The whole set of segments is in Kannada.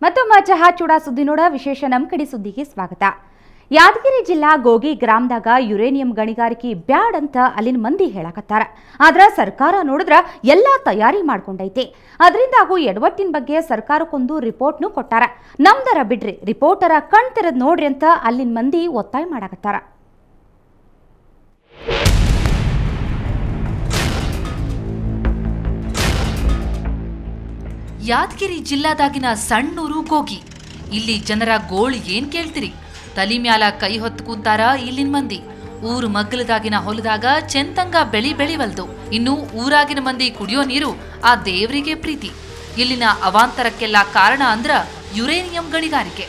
ಮತ್ತೊಮ್ಮ ಚಹಾ ಚೂಡಾ ಸುದ್ದಿ ನೋಡ ವಿಶೇಷ ನಮ್ಮ ಕಡೆ ಸುದ್ದಿಗೆ ಸ್ವಾಗತ. ಯಾದಗಿರಿ ಜಿಲ್ಲಾ ಗೋಗಿ ಗ್ರಾಮದಾಗ ಯುರೇನಿಯಂ ಗಣಿಗಾರಿಕೆ ಬ್ಯಾಡ್ ಅಂತ ಅಲ್ಲಿನ ಮಂದಿ ಹೇಳಕತ್ತಾರ. ಆದ್ರೆ ಸರ್ಕಾರ ನೋಡಿದ್ರ ಎಲ್ಲಾ ತಯಾರಿ ಮಾಡ್ಕೊಂಡೈತಿ. ಅದರಿಂದಾಗೂ ಎಡವಟ್ಟಿನ ಬಗ್ಗೆ ಸರ್ಕಾರಕ್ಕೊಂದು ರಿಪೋರ್ಟ್ನು ಕೊಟ್ಟಾರ. ನಮ್ದರ ಬಿಡ್ರಿ, ರಿಪೋರ್ಟರ ಕಣ್ ತೆರೆದ್ ನೋಡ್ರಿ ಅಂತ ಅಲ್ಲಿನ ಮಂದಿ ಒತ್ತಾಯ ಮಾಡಕತ್ತಾರ. ಯಾದಗಿರಿ ಜಿಲ್ಲಾದಾಗಿನ ಸಣ್ಣೂರು ಗೋಗಿ. ಇಲ್ಲಿ ಜನರ ಗೋಳು ಏನ್ ಕೇಳ್ತಿರಿ? ತಲಿ ಮ್ಯಾಲ ಕೈ ಹೊತ್ತು ಕೂತಾರ ಇಲ್ಲಿನ ಮಂದಿ. ಊರು ಮಗ್ಗಲದಾಗಿನ ಹೊಲದಾಗ ಚೆಂತಂಗ ಬೆಳಿವಲ್ದು. ಇನ್ನು ಊರಾಗಿನ ಮಂದಿ ಕುಡಿಯೋ ನೀರು ಆ ದೇವರಿಗೆ ಪ್ರೀತಿ. ಇಲ್ಲಿನ ಅವಾಂತರಕ್ಕೆಲ್ಲ ಕಾರಣ ಅಂದ್ರ ಯುರೇನಿಯಂ ಗಣಿಗಾರಿಕೆ.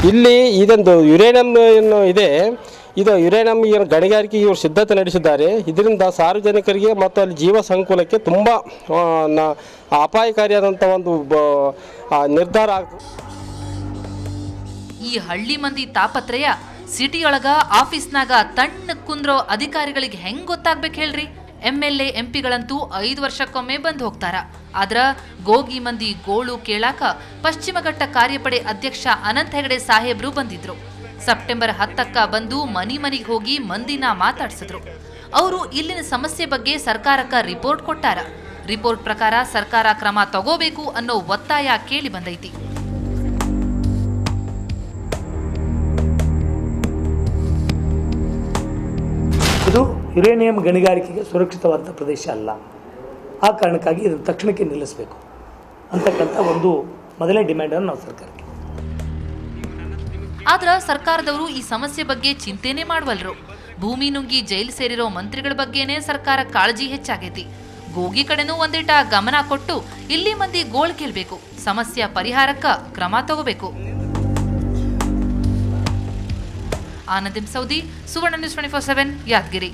ಇಲ್ಲಿ ಇದೊಂದು ಯುರೇನಿಯಂ ಇದೆ. ಇದು ಯುರೇನಿಯಂ ಗಣಿಗಾರಿಕೆ ಇವರು ಸಿದ್ಧತೆ ನಡೆಸಿದ್ದಾರೆ. ಇದರಿಂದ ಸಾರ್ವಜನಿಕರಿಗೆ ಮತ್ತು ಅಲ್ಲಿ ಜೀವ ಸಂಕುಲಕ್ಕೆ ತುಂಬ ಅಪಾಯಕಾರಿಯಾದಂಥ ಒಂದು ನಿರ್ಧಾರ ಆಗ್ತದೆ. ಈ ಹಳ್ಳಿ ಮಂದಿ ತಾಪತ್ರಯ ಸಿಟಿಯೊಳಗ ಆಫೀಸ್ನಾಗ ತಣ್ಣ ಕುಂದ್ರೋ ಅಧಿಕಾರಿಗಳಿಗೆ ಹೆಂಗ್ ಗೊತ್ತಾಗ್ಬೇಕು ಹೇಳ್ರಿ? MLA MP ಗಳಂತೂ 5 ವರ್ಷಕ್ಕೊಮ್ಮೆ ಬಂದು ಹೋಗ್ತಾರ. ಆದ್ರ ಗೋಗಿ ಮಂದಿ ಗೋಳು ಕೇಳಾಕ ಪಶ್ಚಿಮ ಘಟ್ಟ ಕಾರ್ಯಪಡೆ ಅಧ್ಯಕ್ಷ ಅನಂತ್ ಹೆಗಡೆ ಸಾಹೇಬ್ರು ಬಂದಿದ್ರು. ಸೆಪ್ಟೆಂಬರ್ 10ಕ್ಕ ಬಂದು ಮನಿಗೆ ಹೋಗಿ ಮಂದಿನ ಮಾತಾಡ್ಸಿದ್ರು. ಅವರು ಇಲ್ಲಿನ ಸಮಸ್ಯೆ ಬಗ್ಗೆ ಸರ್ಕಾರಕ್ಕ ರಿಪೋರ್ಟ್ ಕೊಟ್ಟಾರ. ರಿಪೋರ್ಟ್ ಪ್ರಕಾರ ಸರ್ಕಾರ ಕ್ರಮ ತಗೋಬೇಕು ಅನ್ನೋ ಒತ್ತಾಯ ಕೇಳಿ ಬಂದೈತಿ. ಇದು ಯುರೇನಿಯಂ ಗಣಿಗಾರಿಕೆಗೆ ಸುರಕ್ಷಿತವಾದ ಪ್ರದೇಶ ಅಲ್ಲ. ಆ ಕಾರಣಕ್ಕಾಗಿ ಇದನ್ನು ತಕ್ಷಣಕ್ಕೆ ನಿಲ್ಲಿಸಬೇಕು ಅಂತಕ್ಕಂಥ ಒಂದು ಮೊದಲನೇ ಡಿಮ್ಯಾಂಡನ್ನು ನಾವು ಸರ್ಕಾರಕ್ಕೆ. ಆದ್ರ ಸರ್ಕಾರದವರು ಈ ಸಮಸ್ಯೆ ಬಗ್ಗೆ ಚಿಂತೆನೇ ಮಾಡವಲ್ರು. ಭೂಮಿ ನುಂಗಿ ಜೈಲು ಸೇರಿರೋ ಮಂತ್ರಿಗಳ ಬಗ್ಗೆನೇ ಸರ್ಕಾರ ಕಾಳಜಿ ಹೆಚ್ಚಾಗೈತಿ. ಗೋಗಿ ಕಡೆನೂ ಒಂದಿಟ ಗಮನ ಕೊಟ್ಟು ಇಲ್ಲಿ ಮಂದಿ ಗೋಳ್ ಕೇಳಬೇಕು, ಸಮಸ್ಯೆ ಪರಿಹಾರಕ್ಕ ಕ್ರಮ ತಗೋಬೇಕು. ಆನಂದಿಂ ಸೌದಿ, ಸುವರ್ಣ ನ್ಯೂಸ್ 24/7 ಯಾದಗಿರಿ.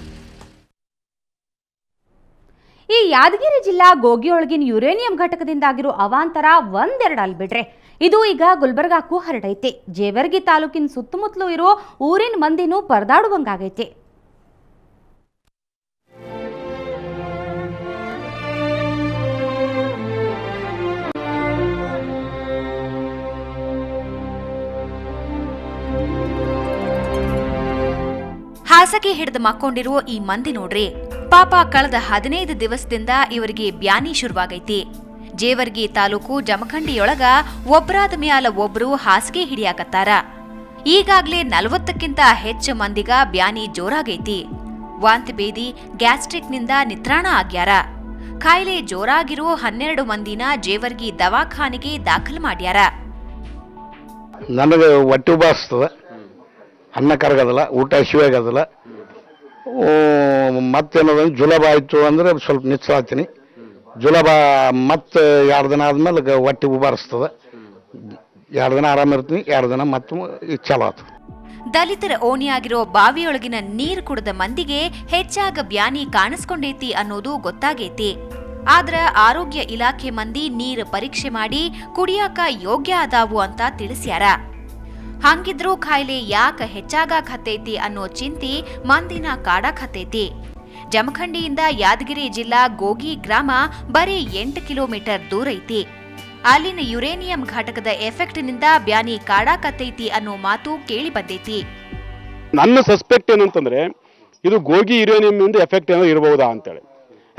ಈ ಯಾದಗಿರಿ ಜಿಲ್ಲಾ ಗೋಗಿಯೊಳಗಿನ ಯುರೇನಿಯಂ ಘಟಕದಿಂದಾಗಿರೋ ಅವಾಂತರ ಒಂದೆರಡಲ್ಲಿ ಬಿಡ್ರೆ ಇದು ಈಗ ಗುಲ್ಬರ್ಗಾಕ್ಕೂ ಹರಡೈತೆ. ಜೇವರ್ಗಿ ತಾಲೂಕಿನ ಸುತ್ತಮುತ್ತಲೂ ಇರೋ ಊರಿನ ಮಂದಿನೂ ಪರದಾಡುವಂಗಾಗೈತೆ. ಹಾಸಗೆ ಹಿಡಿದು ಮಕ್ಕೊಂಡಿರೋ ಈ ಮಂದಿ ನೋಡ್ರಿ, ಪಾಪ ಕಳೆದ 15 ದಿವಸದಿಂದ ಇವರಿಗೆ ಬ್ಯಾನಿ ಶುರುವಾಗೈತಿ. ಜೇವರ್ಗಿ ತಾಲೂಕು ಜಮಖಂಡಿಯೊಳಗ ಒಬ್ರಾದ ಮ್ಯಾಲ ಒಬ್ರು ಹಾಸಿಗೆ ಹಿಡಿಯಾಕತ್ತಾರ. ಈಗಾಗ್ಲೇ 40ಕ್ಕಿಂತ ಹೆಚ್ಚು ಮಂದಿಗ ಬ್ಯಾನಿ ಜೋರಾಗೈತಿ. ವಾಂತಿ ಬೇದಿ ಗ್ಯಾಸ್ಟ್ರಿಕ್ನಿಂದ ನಿತ್ರಾಣ ಆಗ್ಯಾರ. ಕಾಯಿಲೆ ಜೋರಾಗಿರೋ 12 ಮಂದಿನ ಜೇವರ್ಗಿ ದವಾಖಾನೆಗೆ ದಾಖಲು ಮಾಡ್ಯಾರ. ನನಗೆ ಹೊಟ್ಟೆ ಬಾರಿಸ್ತದ, ಅನ್ನ ಕರಗೋದಿಲ್ಲ, ಊಟ ಶಿವಾಗೋದಿಲ್ಲ. ಮತ್ತೇನದ ಜುಲಾಬ ಆಯಿತು ಅಂದರೆ ಸ್ವಲ್ಪ ನಿಚ್ಚಲಾಗ್ತೀನಿ. ಜುಲಾಬ ಮತ್ತೆ 2 ದಿನ ಆದ್ಮೇಲೆ ಹೊಟ್ಟೆ ಉಬಾರಿಸ್ತದೆ. 2 ದಿನ ಆರಾಮಿರ್ತೀನಿ, 2 ದಿನ ಮತ್ತೆ ಚಲೋ ಆಯ್ತು. ದಲಿತರ ಓಣಿಯಾಗಿರೋ ಬಾವಿಯೊಳಗಿನ ನೀರು ಕುಡಿದ ಮಂದಿಗೆ ಹೆಚ್ಚಾಗ ಬ್ಯಾನಿ ಕಾಣಿಸ್ಕೊಂಡೈತಿ ಅನ್ನೋದು ಗೊತ್ತಾಗೈತಿ. ಆದ್ರ ಆರೋಗ್ಯ ಇಲಾಖೆ ಮಂದಿ ನೀರು ಪರೀಕ್ಷೆ ಮಾಡಿ ಕುಡಿಯಾಕ ಯೋಗ್ಯ ಆದಾವು ಅಂತ ತಿಳಿಸ್ಯಾರ. ಹಂಗಿದ್ರೂ ಕಾಯಿಲೆ ಯಾಕ ಹೆಚ್ಚಾಗತೈತಿ ಅನ್ನೋ ಚಿಂತಿ ಮಂದಿನ ಕಾಡಾಕತೈತಿ. ಜಮಖಂಡಿಯಿಂದ ಯಾದಗಿರಿ ಜಿಲ್ಲಾ ಗೋಗಿ ಗ್ರಾಮ ಬರೀ 8 ಕಿಲೋಮೀಟರ್ ದೂರ ಐತಿ. ಅಲ್ಲಿನ ಯುರೇನಿಯಂ ಘಟಕದ ಎಫೆಕ್ಟ್ನಿಂದ ಬ್ಯಾನಿ ಕಾಡಾಕತೈತಿ ಅನ್ನೋ ಮಾತು ಕೇಳಿ ಬಂದೈತಿ. ನನ್ನ ಸಸ್ಪೆಕ್ಟ್ ಏನಂತಂದ್ರೆ ಇದು ಗೋಗಿ ಯುರೇನಿಯಂ ಇಂದ ಎಫೆಕ್ಟ್ ಏನೋ ಇರಬಹುದಾ ಅಂತೇಳಿ.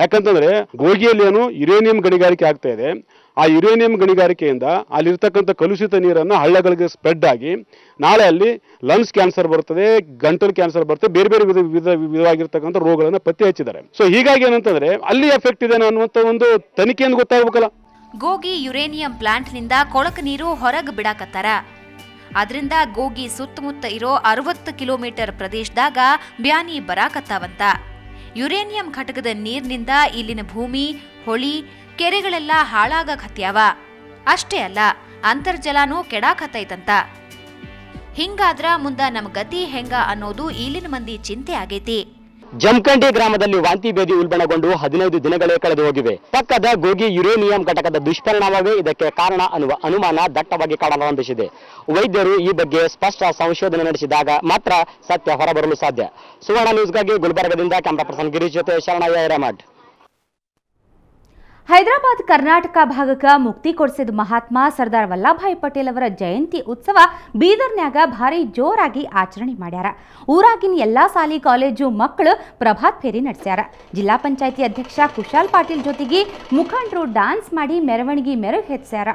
ಯಾಕಂತಂದ್ರೆ ಗೋಗಿಯಲ್ಲಿ ಏನು ಯುರೇನಿಯಂ ಗಣಿಗಾರಿಕೆ ಆಗ್ತಾ ಇದೆ. ಆ ಯುರೇನಿಯಂ ಗಣಿಗಾರಿಕೆಯಿಂದ ಅಲ್ಲಿರ್ತಕ್ಕಂಥ ಕಲುಷಿತ ನೀರನ್ನು ಹಳ್ಳಗಳಿಗೆ ಸ್ಪ್ರೆಡ್ ಆಗಿ ನಾಳೆ ಅಲ್ಲಿ ಲಂಗ್ಸ್ ಕ್ಯಾನ್ಸರ್ ಬರ್ತದೆ, ಗಂಟಲು ಕ್ಯಾನ್ಸರ್ ಬರ್ತದೆ, ಬೇರೆ ಬೇರೆ ವಿಧವಾಗಿರ್ತಕ್ಕಂಥ ರೋಗಗಳನ್ನು ಪತ್ತೆ ಹಚ್ಚಿದ್ದಾರೆ. ಸೊ ಹೀಗಾಗಿ ಏನಂತಂದ್ರೆ ಅಲ್ಲಿ ಎಫೆಕ್ಟ್ ಇದೆ ಅನ್ನುವಂಥ ಒಂದು ತನಿಖೆಯನ್ನು ಗೊತ್ತಾಗಬೇಕಲ್ಲ. ಗೋಗಿ ಯುರೇನಿಯಂ ಪ್ಲಾಂಟ್ನಿಂದ ಕೊಳಕ ನೀರು ಹೊರಗೆ ಬಿಡಾಕತ್ತಾರ. ಅದರಿಂದ ಗೋಗಿ ಸುತ್ತಮುತ್ತ ಇರೋ 60 ಕಿಲೋಮೀಟರ್ ಪ್ರದೇಶದಾಗ ಬ್ಯಾನಿ ಬರಾಕತ್ತಾವಂತ. ಯುರೇನಿಯಂ ಘಟಕದ ನೀರಿನಿಂದ ಇಲ್ಲಿನ ಭೂಮಿ, ಹೊಳಿ, ಕೆರೆಗಳೆಲ್ಲ ಹಾಳಾಗಕತ್ಯಾವ. ಅಷ್ಟೇ ಅಲ್ಲ, ಅಂತರ್ಜಲನೂ ಕೆಡಾಕತ್ತೈತಂತ. ಹಿಂಗಾದ್ರ ಮುಂದ ನಮ್ ಗತಿ ಹೆಂಗ ಅನ್ನೋದು ಇಲ್ಲಿನ ಮಂದಿ ಚಿಂತೆ ಆಗೈತಿ. ಜಮಖಂಡಿ ಗ್ರಾಮದಲ್ಲಿ ವಾಂತಿ ಭೇದಿ ಉಲ್ಬಣಗೊಂಡು 15 ದಿನಗಳೇ ಕಳೆದು ಹೋಗಿವೆ. ಪಕ್ಕದ ಗೋಗಿ ಯುರೇನಿಯಂ ಘಟಕದ ದುಷ್ಪರಿಣಾಮವೇ ಇದಕ್ಕೆ ಕಾರಣ ಅನ್ನುವ ಅನುಮಾನ ದಟ್ಟವಾಗಿ ಕಾಡಲಾರಂಭಿಸಿದೆ. ವೈದ್ಯರು ಈ ಬಗ್ಗೆ ಸ್ಪಷ್ಟ ಸಂಶೋಧನೆ ನಡೆಸಿದಾಗ ಮಾತ್ರ ಸತ್ಯ ಹೊರಬರಲು ಸಾಧ್ಯ. ಸುವರ್ಣ ನ್ಯೂಸ್ಗಾಗಿ ಗುಲ್ಬರ್ಗದಿಂದ ಕ್ಯಾಮರಾ ಪರ್ಸನ್ ಗಿರೀಶ್ ಜೊತೆ ಶರಣಯ್ಯ ಹಿರೇಮಠ್. ಹೈದರಾಬಾದ್ ಕರ್ನಾಟಕ ಭಾಗಕ್ಕೆ ಮುಕ್ತಿ ಕೊಡಿಸಿದ ಮಹಾತ್ಮ ಸರ್ದಾರ್ ವಲ್ಲಭಾಯ್ ಪಟೇಲ್ ಅವರ ಜಯಂತಿ ಉತ್ಸವ ಬೀದರ್ನ್ಯಾಗ ಭಾರಿ ಜೋರಾಗಿ ಆಚರಣೆ ಮಾಡ್ಯಾರ. ಊರಾಗಿನ ಎಲ್ಲಾ ಶಾಲಿ ಕಾಲೇಜು ಮಕ್ಕಳು ಪ್ರಭಾತ್ ಫೇರಿ ನಡೆಸ್ಯಾರ. ಜಿಲ್ಲಾ ಪಂಚಾಯತಿ ಅಧ್ಯಕ್ಷ ಕುಶಾಲ್ ಪಾಟೀಲ್ ಜೊತೆಗೆ ಮುಖಂಡರು ಡ್ಯಾನ್ಸ್ ಮಾಡಿ ಮೆರವಣಿಗೆ ಮೆರುಗು ಹೆಚ್ಚ್ಯಾರ.